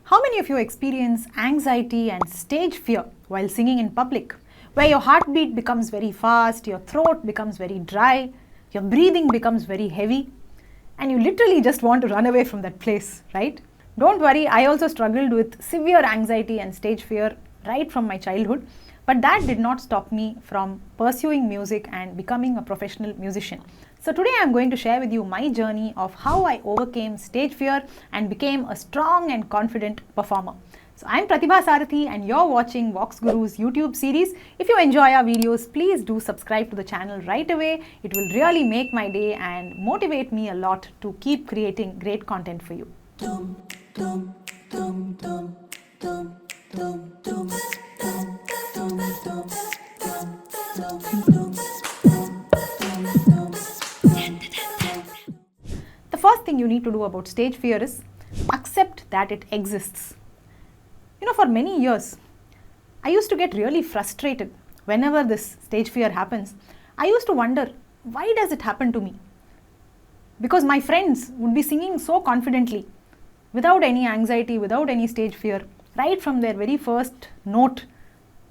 How many of you experience anxiety and stage fear while singing in public, where your heartbeat becomes very fast, your throat becomes very dry, your breathing becomes very heavy, and you literally just want to run away from that place, right? Don't worry, I also struggled with severe anxiety and stage fear right from my childhood, but that did not stop me from pursuing music and becoming a professional musician. So today I am going to share with you my journey of how I overcame stage fear and became a strong and confident performer. So I am Pratibha Sarathy and you're watching VoxGuru's YouTube series. If you enjoy our videos, please do subscribe to the channel right away. It will really make my day and motivate me a lot to keep creating great content for you. The first thing you need to do about stage fear is accept that it exists. For many years, I used to get really frustrated whenever this stage fear happens. I used to wonder, why does it happen to me? Because my friends would be singing so confidently, without any anxiety, without any stage fear, right from their very first note,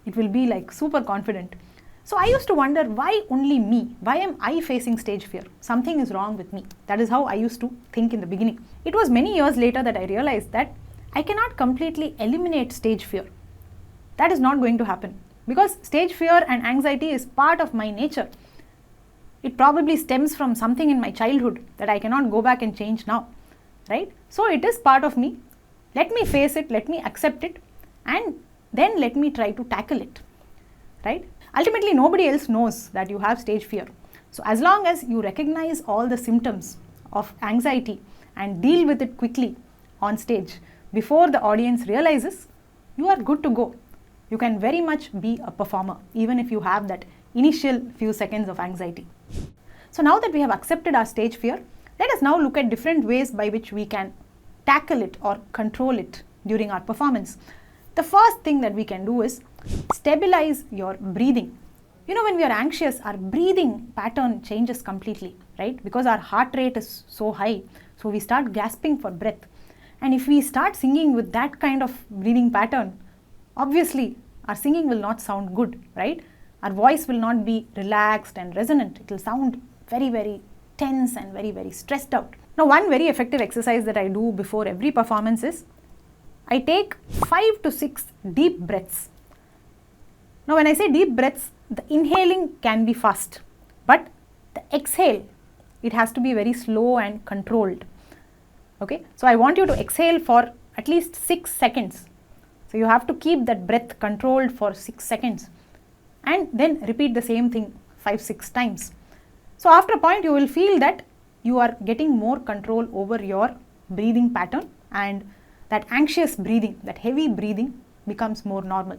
it will be like super confident. So I used to wonder, why only me? Why am I facing stage fear? Something is wrong with me. That is how I used to think in the beginning. It was many years later that I realized that I cannot completely eliminate stage fear. That is not going to happen because stage fear and anxiety is part of my nature. It probably stems from something in my childhood that I cannot go back and change now, right? So it is part of me. Let me face it, let me accept it, and then let me try to tackle it, right? Ultimately, nobody else knows that you have stage fear. So as long as you recognize all the symptoms of anxiety and deal with it quickly on stage before the audience realizes, you are good to go. You can very much be a performer even if you have that initial few seconds of anxiety. So now that we have accepted our stage fear, let us now look at different ways by which we can tackle it or control it during our performance. The first thing that we can do is stabilize your breathing. When we are anxious, our breathing pattern changes completely, right? Because our heart rate is so high, so we start gasping for breath. And if we start singing with that kind of breathing pattern, obviously our singing will not sound good, right? Our voice will not be relaxed and resonant. It will sound very, very tense and very, very stressed out. Now, one very effective exercise that I do before every performance is I take 5 to 6 deep breaths. Now, when I say deep breaths, the inhaling can be fast, but the exhale, it has to be very slow and controlled. Okay, so I want you to exhale for at least 6 seconds. So you have to keep that breath controlled for 6 seconds and then repeat the same thing 5-6 times. So after a point, you will feel that you are getting more control over your breathing pattern and that anxious breathing, that heavy breathing becomes more normal.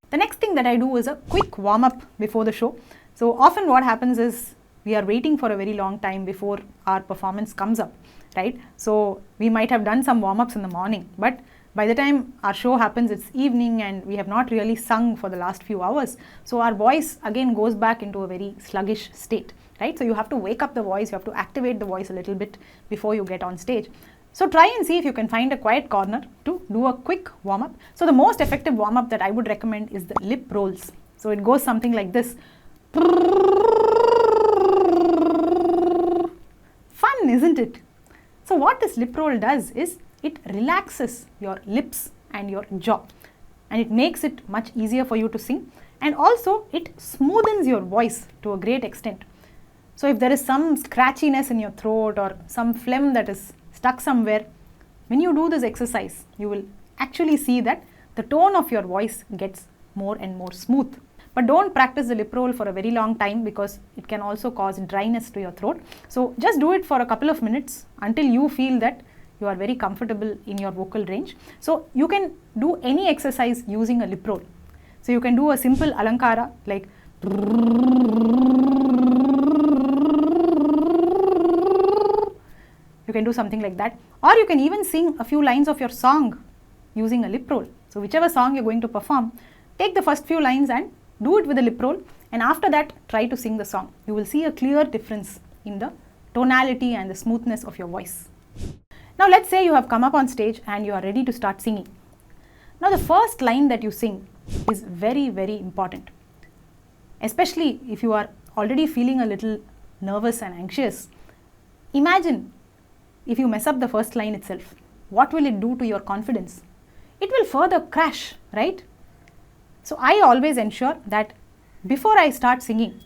The next thing that I do is a quick warm up before the show. So often what happens is we are waiting for a very long time before our performance comes up, right? So we might have done some warm-ups in the morning, but by the time our show happens, it's evening and we have not really sung for the last few hours. So our voice again goes back into a very sluggish state, right? So you have to wake up the voice, you have to activate the voice a little bit before you get on stage. So try and see if you can find a quiet corner to do a quick warm-up. So the most effective warm-up that I would recommend is the lip rolls. So it goes something like this. Fun, isn't it? So what this lip roll does is it relaxes your lips and your jaw and it makes it much easier for you to sing, and also it smoothens your voice to a great extent. So if there is some scratchiness in your throat or some phlegm that is stuck somewhere, when you do this exercise, you will actually see that the tone of your voice gets more and more smooth. But don't practice the lip roll for a very long time because it can also cause dryness to your throat. So just do it for a couple of minutes until you feel that you are very comfortable in your vocal range. So you can do any exercise using a lip roll. So you can do a simple alankara like you can do something like that, or you can even sing a few lines of your song using a lip roll. So whichever song you're going to perform, take the first few lines and do it with a lip roll, and after that try to sing the song. You will see a clear difference in the tonality and the smoothness of your voice. Now let's say you have come up on stage and you are ready to start singing. Now the first line that you sing is very, very important. Especially if you are already feeling a little nervous and anxious. Imagine if you mess up the first line itself. What will it do to your confidence? It will further crash, right? So I always ensure that before I start singing,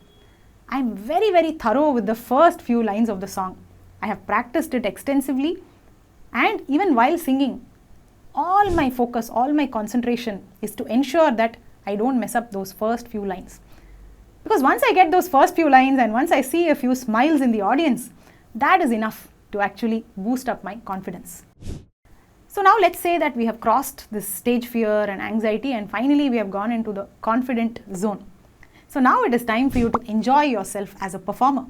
I am very, very thorough with the first few lines of the song. I have practiced it extensively, and even while singing, all my focus, all my concentration is to ensure that I don't mess up those first few lines. Because once I get those first few lines and once I see a few smiles in the audience, that is enough to actually boost up my confidence. So now let's say that we have crossed this stage fear and anxiety and finally we have gone into the confident zone. So now it is time for you to enjoy yourself as a performer.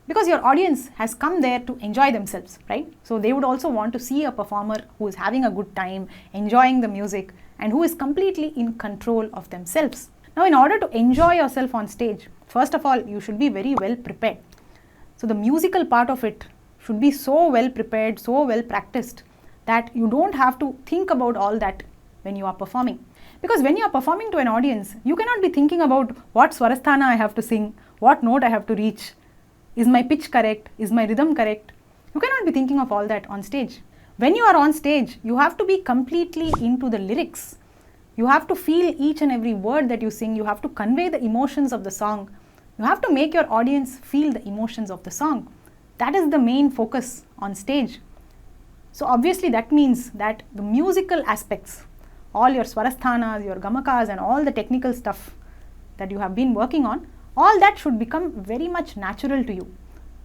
Because your audience has come there to enjoy themselves, right? So they would also want to see a performer who is having a good time, enjoying the music, and who is completely in control of themselves. Now in order to enjoy yourself on stage, first of all, you should be very well prepared. So the musical part of it should be so well prepared, so well practiced, that you don't have to think about all that when you are performing. Because when you are performing to an audience, you cannot be thinking about what swarasthana I have to sing, what note I have to reach, is my pitch correct, is my rhythm correct. You cannot be thinking of all that on stage. When you are on stage, you have to be completely into the lyrics. You have to feel each and every word that you sing. You have to convey the emotions of the song. You have to make your audience feel the emotions of the song. That is the main focus on stage. So obviously that means that the musical aspects, all your swarasthanas, your gamakas and all the technical stuff that you have been working on, all that should become very much natural to you.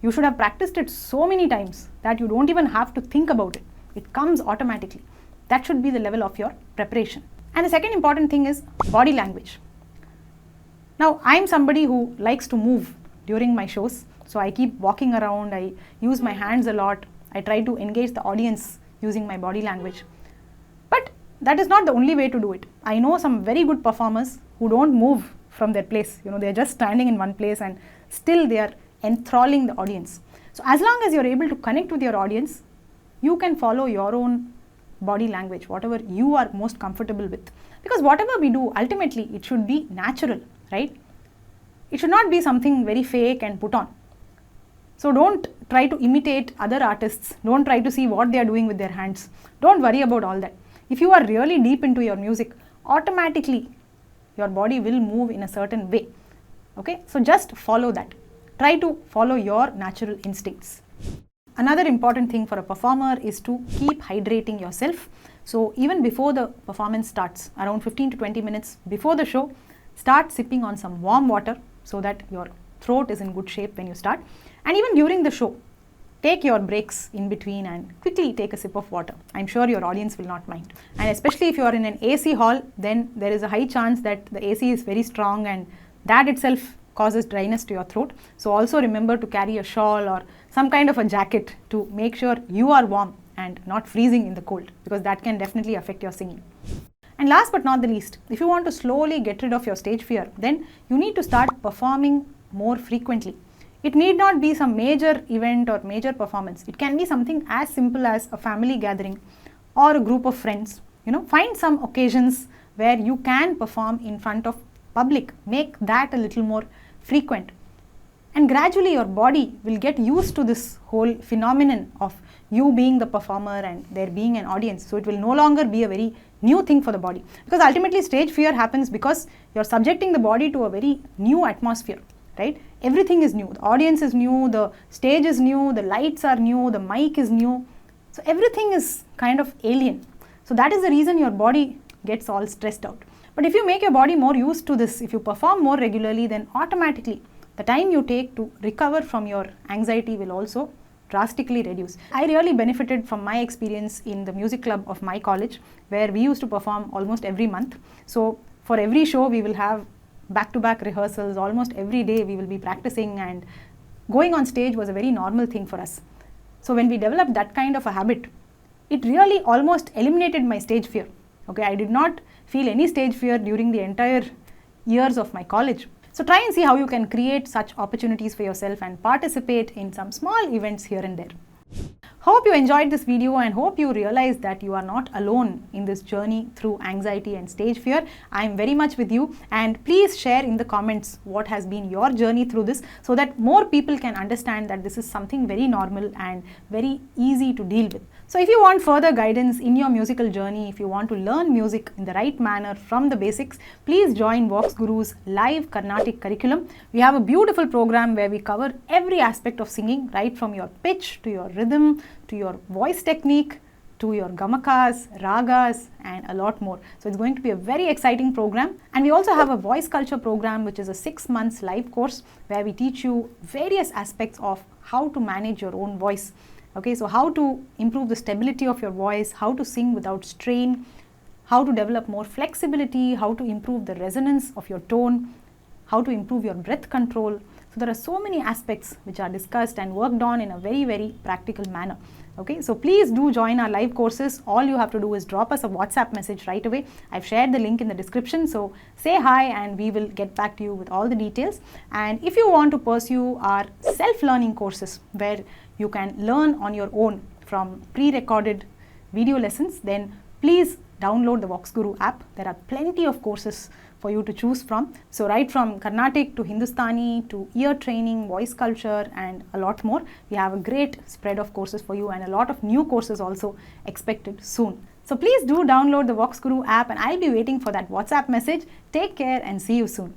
You should have practiced it so many times that you don't even have to think about it. It comes automatically. That should be the level of your preparation. And the second important thing is body language. Now I am somebody who likes to move during my shows. So I keep walking around, I use my hands a lot. I try to engage the audience using my body language. But that is not the only way to do it. I know some very good performers who don't move from their place. They're just standing in one place and still they are enthralling the audience. So as long as you're able to connect with your audience, you can follow your own body language, whatever you are most comfortable with. Because whatever we do, ultimately, it should be natural, right? It should not be something very fake and put on. So don't try to imitate other artists. Don't try to see what they are doing with their hands. Don't worry about all that. If you are really deep into your music, automatically your body will move in a certain way. Okay, so just follow that. Try to follow your natural instincts. Another important thing for a performer is to keep hydrating yourself. So even before the performance starts, around 15 to 20 minutes before the show, start sipping on some warm water so that your throat is in good shape when you start. And even during the show, take your breaks in between and quickly take a sip of water. I'm sure your audience will not mind. And especially if you are in an AC hall, then there is a high chance that the AC is very strong and that itself causes dryness to your throat. So also remember to carry a shawl or some kind of a jacket to make sure you are warm and not freezing in the cold, because that can definitely affect your singing. And last but not the least, if you want to slowly get rid of your stage fear, then you need to start performing more frequently. It need not be some major event or major performance. It can be something as simple as a family gathering or a group of friends. Find some occasions where you can perform in front of public. Make that a little more frequent. And gradually your body will get used to this whole phenomenon of you being the performer and there being an audience. So it will no longer be a very new thing for the body. Because ultimately stage fear happens because you're subjecting the body to a very new atmosphere. Right? Everything is new. The audience is new, the stage is new, the lights are new, the mic is new. So everything is kind of alien. So that is the reason your body gets all stressed out. But if you make your body more used to this, if you perform more regularly, then automatically the time you take to recover from your anxiety will also drastically reduce. I really benefited from my experience in the music club of my college, where we used to perform almost every month. So for every show we will have back-to-back rehearsals. Almost every day we will be practicing, and going on stage was a very normal thing for us. So when we developed that kind of a habit, it really almost eliminated my stage fear. Okay, I did not feel any stage fear during the entire years of my college. So try and see how you can create such opportunities for yourself and participate in some small events here and there. Hope you enjoyed this video and hope you realize that you are not alone in this journey through anxiety and stage fear. I am very much with you, and please share in the comments what has been your journey through this so that more people can understand that this is something very normal and very easy to deal with. So if you want further guidance in your musical journey, if you want to learn music in the right manner from the basics, please join VoxGuru's live Carnatic curriculum. We have a beautiful program where we cover every aspect of singing, right from your pitch to your rhythm, to your voice technique, to your gamakas, ragas, and a lot more. So it's going to be a very exciting program. And we also have a voice culture program, which is a 6 months live course where we teach you various aspects of how to manage your own voice. Okay, so how to improve the stability of your voice, how to sing without strain, how to develop more flexibility, how to improve the resonance of your tone, how to improve your breath control. So there are so many aspects which are discussed and worked on in a very, very practical manner. Okay, so please do join our live courses. All you have to do is drop us a WhatsApp message right away. I've shared the link in the description. So say hi and we will get back to you with all the details. And if you want to pursue our self-learning courses where you can learn on your own from pre-recorded video lessons, then please download the VoxGuru app. There are plenty of courses for you to choose from. So right from Carnatic to Hindustani to ear training, voice culture, and a lot more. We have a great spread of courses for you and a lot of new courses also expected soon. So please do download the VoxGuru app and I'll be waiting for that WhatsApp message. Take care and see you soon.